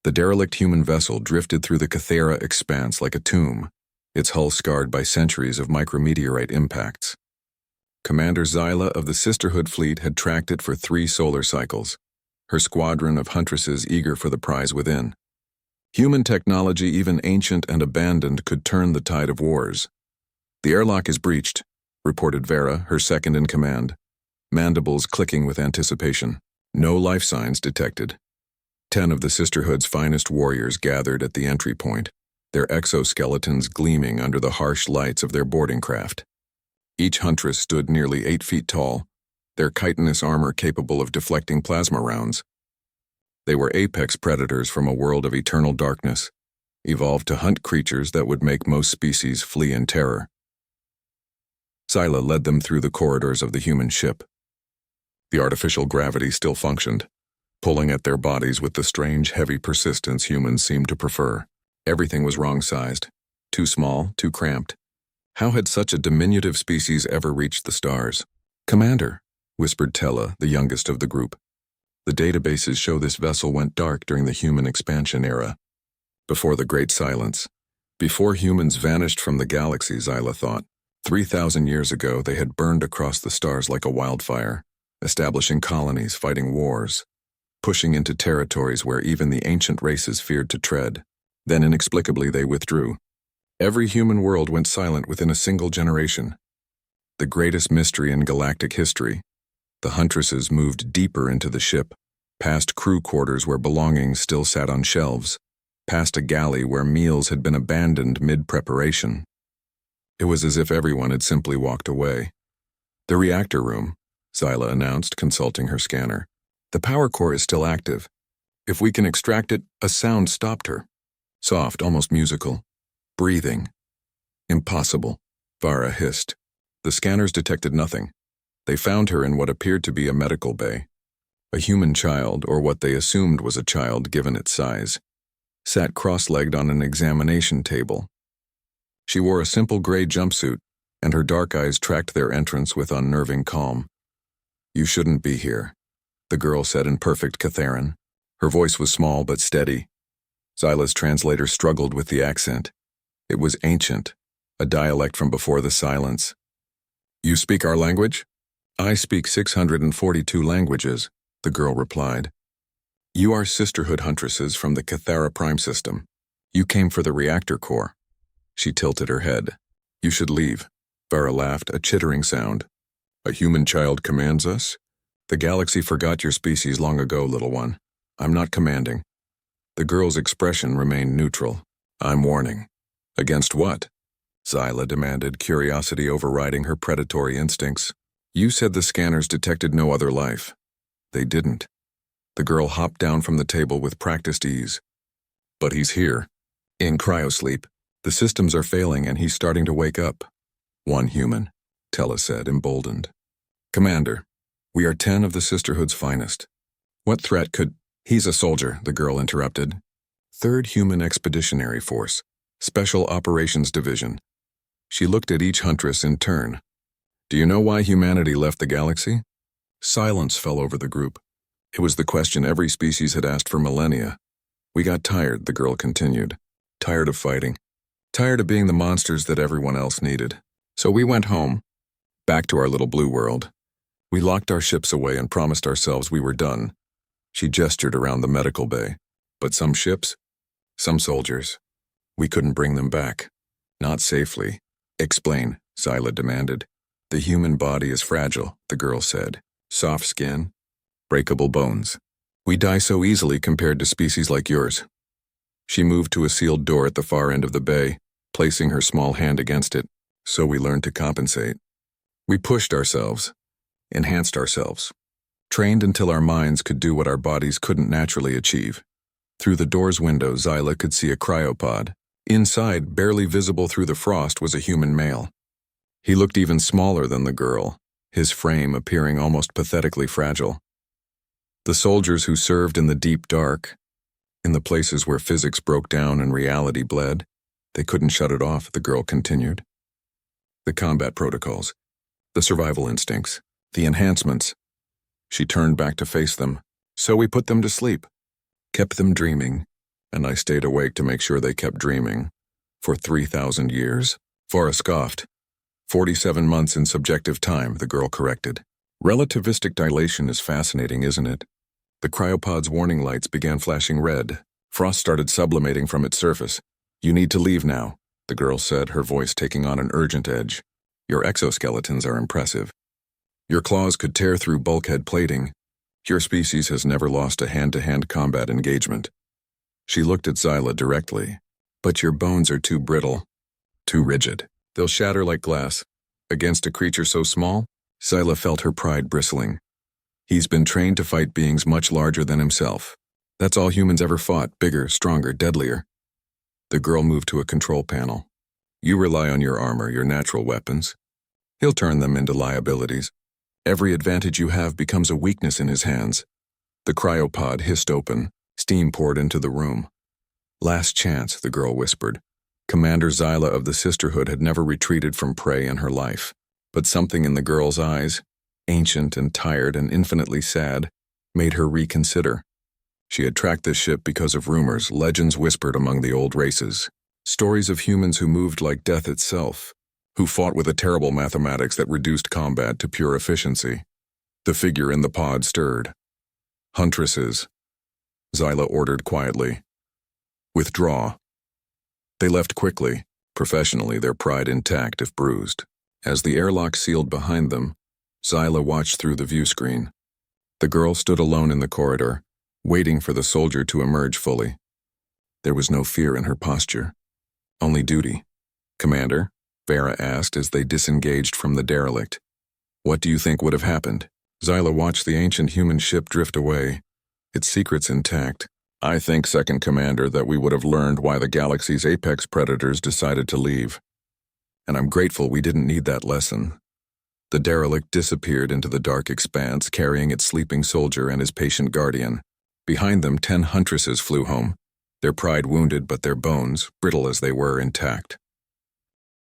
The derelict human vessel drifted through the Cathera expanse like a tomb, its hull scarred by centuries of micrometeorite impacts. Commander Zyla of the Sisterhood Fleet had tracked it for 3 solar cycles, her squadron of Huntresses eager for the prize within. Human technology, even ancient and abandoned, could turn the tide of wars. "The airlock is breached," reported Vera, her second in command, mandibles clicking with anticipation. No life signs detected. 10 of the Sisterhood's finest warriors gathered at the entry point, their exoskeletons gleaming under the harsh lights of their boarding craft. Each Huntress stood nearly 8 feet tall, their chitinous armor capable of deflecting plasma rounds. They were apex predators from a world of eternal darkness, evolved to hunt creatures that would make most species flee in terror. Zyla led them through the corridors of the human ship. The artificial gravity still functioned, pulling at their bodies with the strange, heavy persistence humans seemed to prefer. Everything was wrong-sized, too small, too cramped. How had such a diminutive species ever reached the stars? "Commander," whispered Tella, the youngest of the group. "The databases show this vessel went dark during the human expansion era. Before the Great Silence. Before humans vanished from the galaxy," Zyla thought. 3,000 years ago, they had burned across the stars like a wildfire, establishing colonies, fighting wars, pushing into territories where even the ancient races feared to tread. Then inexplicably they withdrew. Every human world went silent within a single generation. The greatest mystery in galactic history. The Huntresses moved deeper into the ship, past crew quarters where belongings still sat on shelves, past a galley where meals had been abandoned mid-preparation. It was as if everyone had simply walked away. "The reactor room," Zyla announced, consulting her scanner. "The power core is still active. If we can extract it," a sound stopped her. Soft, almost musical. Breathing. "Impossible," Vara hissed. The scanners detected nothing. They found her in what appeared to be a medical bay. A human child, or what they assumed was a child given its size, sat cross-legged on an examination table. She wore a simple gray jumpsuit, and her dark eyes tracked their entrance with unnerving calm. "You shouldn't be here," the girl said in perfect Catheran. Her voice was small but steady. Zyla's translator struggled with the accent. It was ancient, a dialect from before the silence. "You speak our language?" "I speak 642 languages," the girl replied. "You are Sisterhood Huntresses from the Cathera Prime system. You came for the reactor core." She tilted her head. "You should leave." Vara laughed, a chittering sound. "A human child commands us? The galaxy forgot your species long ago, little one. I'm not commanding." The girl's expression remained neutral. "I'm warning." "Against what?" Zyla demanded, curiosity overriding her predatory instincts. "You said the scanners detected no other life." "They didn't." The girl hopped down from the table with practiced ease. "But he's here. In cryosleep. The systems are failing and he's starting to wake up." "One human," Tella said, emboldened. "Commander, we are 10 of the Sisterhood's finest. What threat could—" "He's a soldier," the girl interrupted. "3rd Human Expeditionary Force, Special Operations Division." She looked at each Huntress in turn. "Do you know why humanity left the galaxy?" Silence fell over the group. It was the question every species had asked for millennia. "We got tired," the girl continued. "Tired of fighting. Tired of being the monsters that everyone else needed. So we went home. Back to our little blue world. We locked our ships away and promised ourselves we were done." She gestured around the medical bay. "But some ships, some soldiers, we couldn't bring them back. Not safely." "Explain," Zyla demanded. "The human body is fragile," the girl said. "Soft skin, breakable bones. We die so easily compared to species like yours." She moved to a sealed door at the far end of the bay, placing her small hand against it. "So we learned to compensate. We pushed ourselves, enhanced ourselves, trained until our minds could do what our bodies couldn't naturally achieve." Through the door's window, Zyla could see a cryopod. Inside, barely visible through the frost, was a human male. He looked even smaller than the girl, his frame appearing almost pathetically fragile. The soldiers who served in the deep dark, in the places where physics broke down and reality bled, they couldn't shut it off, the girl continued. The combat protocols, the survival instincts, the enhancements. She turned back to face them. "So we put them to sleep. Kept them dreaming. and I stayed awake to make sure they kept dreaming. For 3,000 years. Farah scoffed. 47 months in subjective time, the girl corrected. Relativistic dilation is fascinating, isn't it? The cryopod's warning lights began flashing red. Frost started sublimating from its surface. You need to leave now, the girl said, her voice taking on an urgent edge. Your exoskeletons are impressive. Your claws could tear through bulkhead plating. Your species has never lost a hand-to-hand combat engagement. She looked at Zyla directly. But your bones are too brittle. Too rigid. They'll shatter like glass. Against a creature so small? Zyla felt her pride bristling. He's been trained to fight beings much larger than himself. That's all humans ever fought, bigger, stronger, deadlier. The girl moved to a control panel. You rely on your armor, your natural weapons. He'll turn them into liabilities. Every advantage you have becomes a weakness in his hands. The cryopod hissed open. Steam poured into the room. Last chance, the girl whispered. Commander Zyla of the Sisterhood had never retreated from prey in her life. But something in the girl's eyes, ancient and tired and infinitely sad, made her reconsider. She had tracked this ship because of rumors, legends whispered among the old races. Stories of humans who moved like death itself, who fought with a terrible mathematics that reduced combat to pure efficiency. The figure in the pod stirred. Huntresses, Zyla ordered quietly. Withdraw. They left quickly, professionally, their pride intact if bruised. As the airlock sealed behind them, Zyla watched through the view screen. The girl stood alone in the corridor, waiting for the soldier to emerge fully. There was no fear in her posture, only duty. Commander, Farah asked as they disengaged from the derelict. What do you think would have happened? Zyla watched the ancient human ship drift away, its secrets intact. I think, Second Commander, that we would have learned why the galaxy's apex predators decided to leave. And I'm grateful we didn't need that lesson. The derelict disappeared into the dark expanse, carrying its sleeping soldier and his patient guardian. Behind them, 10 huntresses flew home, their pride wounded but their bones, brittle as they were, intact.